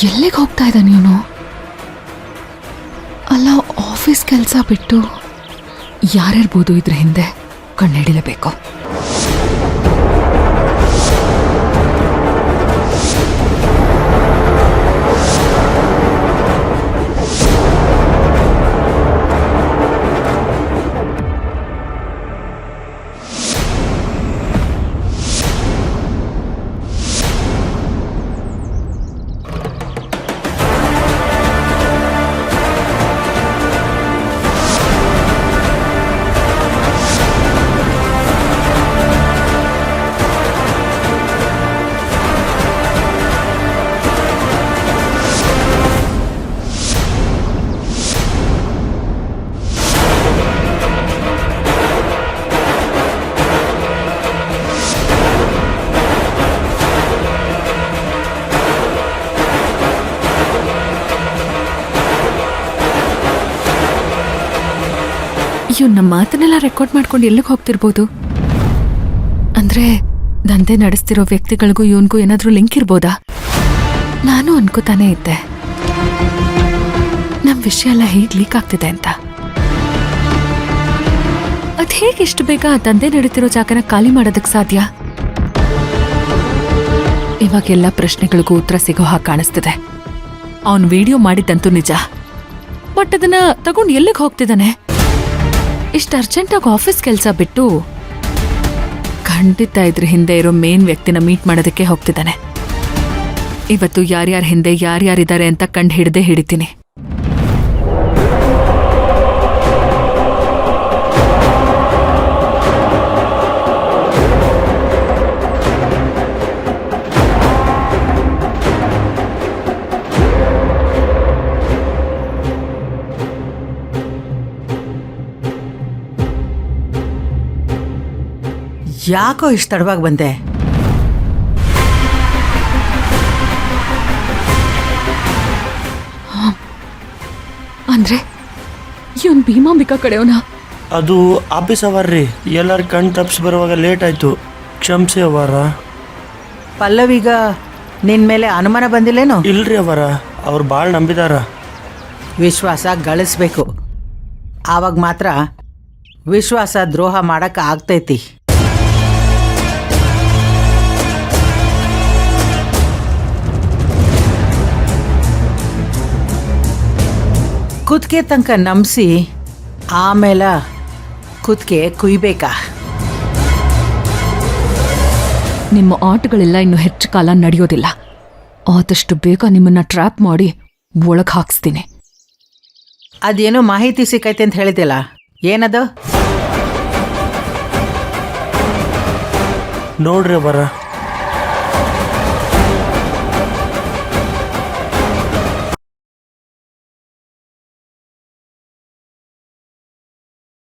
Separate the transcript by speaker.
Speaker 1: ಎಲ್ಲಿಗೆ ಹೋಗ್ತಾ ಇದ್ದ ನೀನು? ಅಲ್ಲ, ಆಫೀಸ್ ಕೆಲಸ ಬಿಟ್ಟು ಯಾರ್ಯಾರ್ಬೋದು ಇದ್ರ ಹಿಂದೆ ಕಣ್ಣಿಡಿಲೇಬೇಕು. ನಮ್ಮ ಮಾತನ್ನೆಲ್ಲ ರೆಕಾರ್ಡ್ ಮಾಡ್ಕೊಂಡು ಎಲ್ಲಿಗೆ ಹೋಗ್ತಿರ್ಬೋದು? ಅಂದ್ರೆ ದಂಧೆ ನಡೆಸ್ತಿರೋ ವ್ಯಕ್ತಿಗಳಿಗೂ ಇವನ್ಗೂ ಏನಾದ್ರೂ ಲಿಂಕ್ ಇರ್ಬೋದಾ? ನಾನು ಅನ್ಕೋತಾನೆ ಇದ್ದೆ ನಮ್ ವಿಷಯ ಎಲ್ಲ ಹೇಗ್ ಲೀಕ್ ಆಗ್ತಿದೆ ಅಂತ. ಅದ್ ಹೇಗೆ ಇಷ್ಟು ಬೇಗ ದಂಧೆ ನಡೀತಿರೋ ಜಾಗನ ಖಾಲಿ ಮಾಡೋದಕ್ ಸಾಧ್ಯ? ಇವಾಗೆಲ್ಲ ಪ್ರಶ್ನೆಗಳಿಗೂ ಉತ್ತರ ಸಿಗೋ ಹಾಗೆ ಕಾಣಿಸ್ತಿದೆ. ಅವನ್ ವಿಡಿಯೋ ಮಾಡಿದ್ದಂತೂ ನಿಜ, ಬಟ್ ಅದನ್ನ ತಗೊಂಡು ಎಲ್ಲಿಗೆ ಹೋಗ್ತಿದ್ದಾನೆ? ಇಷ್ಟು ಅರ್ಜೆಂಟಾಗಿ ಆಫೀಸ್ ಕೆಲಸ ಬಿಟ್ಟು ಖಂಡಿತ ಇದ್ರ ಹಿಂದೆ ಇರೋ ಮೇನ್ ವ್ಯಕ್ತಿನ ಮೀಟ್ ಮಾಡೋದಕ್ಕೆ ಹೋಗ್ತಿದ್ದಾನೆ. ಇವತ್ತು ಯಾರ್ಯಾರ ಹಿಂದೆ ಯಾರ್ಯಾರಿದ್ದಾರೆ ಅಂತ ಕಂಡು ಹಿಡ್ದೇ ಹಿಡಿತೀನಿ.
Speaker 2: ಯಾಕೋ ಇಷ್ಟು ತಡವಾಗಿ ಬಂದೆ?
Speaker 1: ಅಂದ್ರೆ ಇವನ್ ಭೀಮಾಂಬಿಕಾ ಕಡೆಯವನ?
Speaker 3: ಅದು ಆಫೀಸ್ ಅವರ್ರಿ, ಎಲ್ಲರ ಕಣ್ ತಪ್ಪಿಸಿ ಬರುವಾಗ ಲೇಟ್ ಆಯ್ತು, ಕ್ಷಮಿಸಿ ಅವರ.
Speaker 2: ಪಲ್ಲವಿಗ ನಿನ್ ಮೇಲೆ ಅನುಮಾನ ಬಂದಿಲ್ಲೇನು?
Speaker 3: ಇಲ್ರಿ ಅವರ, ಅವ್ರು ಭಾಳ ನಂಬಿದಾರ.
Speaker 2: ವಿಶ್ವಾಸ ಗಳಿಸ್ಬೇಕು, ಆವಾಗ ಮಾತ್ರ ವಿಶ್ವಾಸ ದ್ರೋಹ ಮಾಡಕ್ ಆಗ್ತೈತಿ. ಕುದ್ಕೆ ತನಕ ನಂಬಿಸಿ ಆಮೇಲೆ ಕುದ್ಕೆ ಕುಯ್ಬೇಕಾ?
Speaker 1: ನಿಮ್ಮ ಆಟಗಳೆಲ್ಲ ಇನ್ನು ಹೆಚ್ಚು ಕಾಲ ನಡೆಯೋದಿಲ್ಲ. ಆದಷ್ಟು ಬೇಗ ನಿಮ್ಮನ್ನ ಟ್ರ್ಯಾಪ್ ಮಾಡಿ ಒಳಗ್ ಹಾಕ್ಸ್ತೀನಿ.
Speaker 2: ಅದೇನೋ ಮಾಹಿತಿ ಸಿಕ್ಕೈತೆ ಅಂತ ಹೇಳಿದಿಲ್ಲ, ಏನದು?
Speaker 3: ನೋಡ್ರಿ ಅವರ,